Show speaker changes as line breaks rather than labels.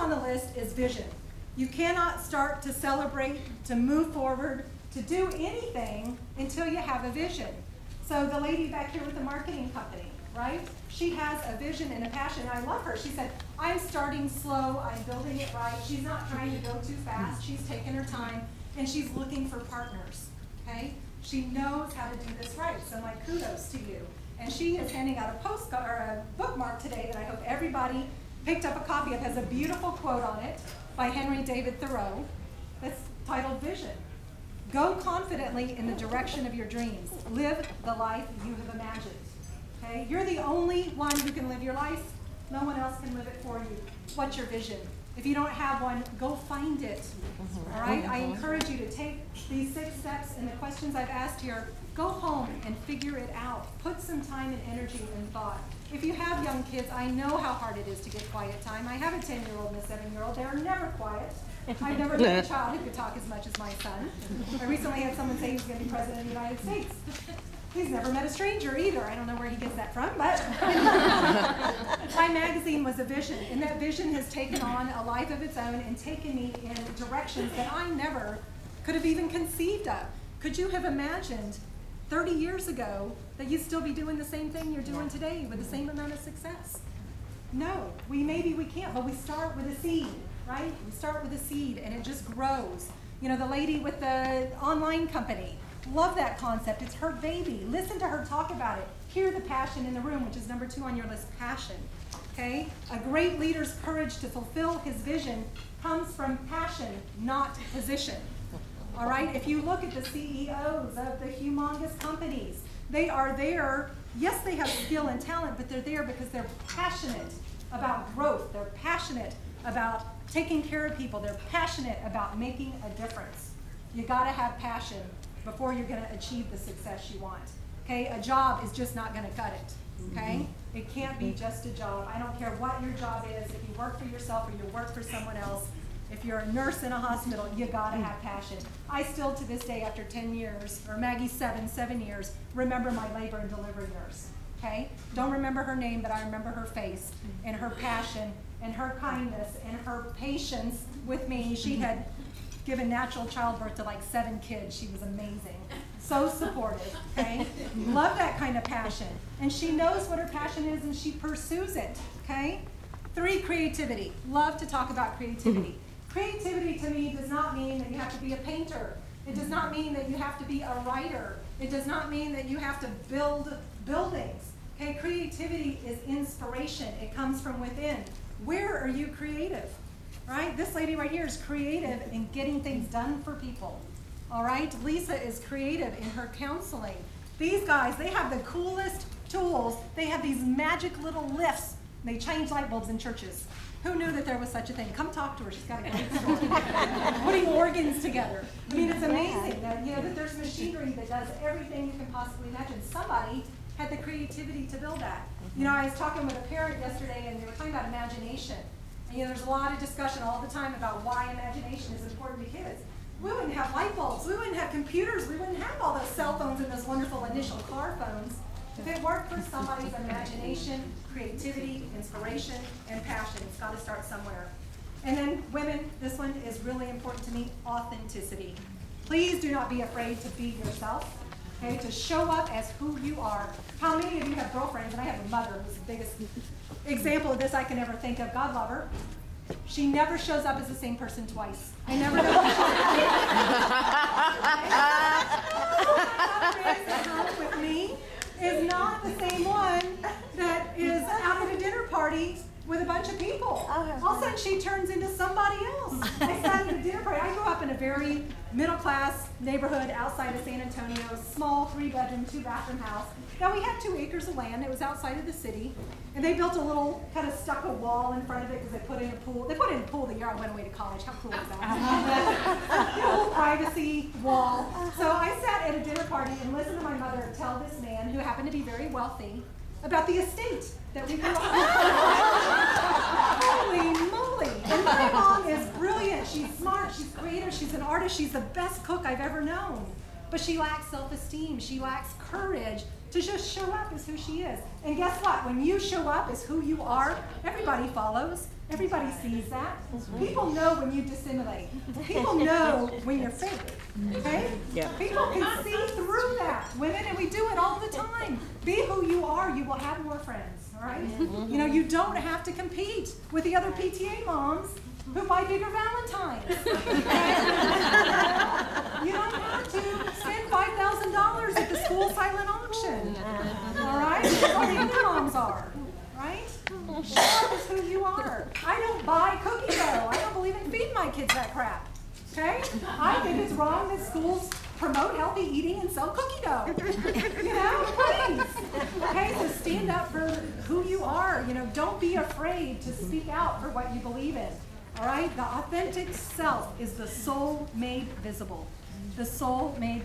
on the list is vision. You cannot start to celebrate, to move forward, to do anything until you have a vision. So the lady back here with the marketing company, right? She has a vision and a passion. I love her. She said, I'm starting slow, I'm building it right. She's not trying to go too fast. She's taking her time, and she's looking for partners, okay? She knows how to do this right, so my kudos to you. And she is handing out a postcard or a bookmark today that I hope everybody picked up a copy of. It has a beautiful quote on it by Henry David Thoreau that's titled Vision. Go confidently in the direction of your dreams. Live the life you have imagined. Okay? You're the only one who can live your life. No one else can live it for you. What's your vision? If you don't have one, go find it. All right? I encourage you to take these 6 steps and the questions I've asked here. Go home and figure it out. Put some time and energy and thought. If you have young kids, I know how hard it is to get quiet time. I have a 10-year-old and a 7-year-old. They're never quiet. I've never met a child who could talk as much as my son. I recently had someone say he's going to be president of the United States. He's never met a stranger either. I don't know where he gets that from, but Time Magazine was a vision, and that vision has taken on a life of its own and taken me in directions that I never could have even conceived of. Could you have imagined 30 years ago that you'd still be doing the same thing you're doing today with the same amount of success? No, maybe we can't, but we start with a seed, right? We start with a seed and it just grows. You know, the lady with the online company, love that concept. It's her baby. Listen to her talk about it. Hear the passion in the room, which is number 2 on your list, passion. Okay? A great leader's courage to fulfill his vision comes from passion, not position. All right? If you look at the CEOs of the humongous companies, they are there. Yes, they have skill and talent, but they're there because they're passionate about growth. They're passionate about taking care of people. They're passionate about making a difference. You got to have passion before you're going to achieve the success you want. Okay? A job is just not going to cut it. Okay? It can't be just a job. I don't care what your job is. If you work for yourself or you work for someone else, if you're a nurse in a hospital, you gotta have passion. I still, to this day, after 10 years, or Maggie's 7 years, remember my labor and delivery nurse, okay? Don't remember her name, but I remember her face, and her passion, and her kindness, and her patience with me. She had given natural childbirth to like 7 kids. She was amazing. So supportive, okay? Love that kind of passion. And she knows what her passion is, and she pursues it, okay? 3, creativity. Love to talk about creativity. Creativity to me does not mean that you have to be a painter. It does not mean that you have to be a writer. It does not mean that you have to build buildings. Okay, creativity is inspiration. It comes from within. Where are you creative? Right? This lady right here is creative in getting things done for people. All right? Lisa is creative in her counseling. These guys, they have the coolest tools. They have these magic little lifts. They change light bulbs in churches. Who knew that there was such a thing? Come talk to her. She's got a great story. Putting organs together. I mean, it's amazing that, that there's machinery that does everything you can possibly imagine. Somebody had the creativity to build that. I was talking with a parent yesterday, and they were talking about imagination. And there's a lot of discussion all the time about why imagination is important to kids. We wouldn't have light bulbs. We wouldn't have computers. We wouldn't have all those cell phones and those wonderful initial car phones if it weren't for somebody's imagination, creativity, inspiration, and passion. It's got to start somewhere. And then women, this one is really important to me, authenticity. Please do not be afraid to be yourself, okay, to show up as who you are. How many of you have girlfriends? And I have a mother who's the biggest example of this I can ever think of. God love her. She never shows up as the same person twice. I never know who with me is not the same one that is out at a dinner party with a bunch of people. All of a sudden she turns into somebody else. I sat at a dinner party. I grew up in a very middle-class neighborhood outside of San Antonio, small 3-bedroom, 2-bathroom house. Now we had 2 acres of land. It was outside of the city. And they built a little kind of stucco wall in front of it because they put in a pool. They put in a pool the year I went away to college. How cool is that? A little privacy wall. So I sat at a dinner party and listened to my mother tell this man, who happened to be very wealthy, about the estate that we grew up on. Holy moly. And my mom is brilliant. She's smart. She's creative. She's an artist. She's the best cook I've ever known. But she lacks self-esteem. She lacks courage to just show up as who she is. And guess what? When you show up as who you are, everybody follows. Everybody sees that. People know when you dissimulate. People know when you're fake. Okay?
Yeah.
People can see through that, women, and we do it all the time. Be who you are. You will have more friends. All right? You know, you don't have to compete with the other PTA moms who buy bigger Valentines. You don't have to spend $5,000 at the school silent auction. All right? That's all the other moms are. Right? Show up as who you are. I don't buy cookie dough. I don't believe in feeding my kids that crap. Okay? I think it's wrong that schools promote healthy eating and sell cookie dough. You know, please. Okay, so stand up for who you are. You know, don't be afraid to speak out for what you believe in. All right? The authentic self is the soul made visible. The soul made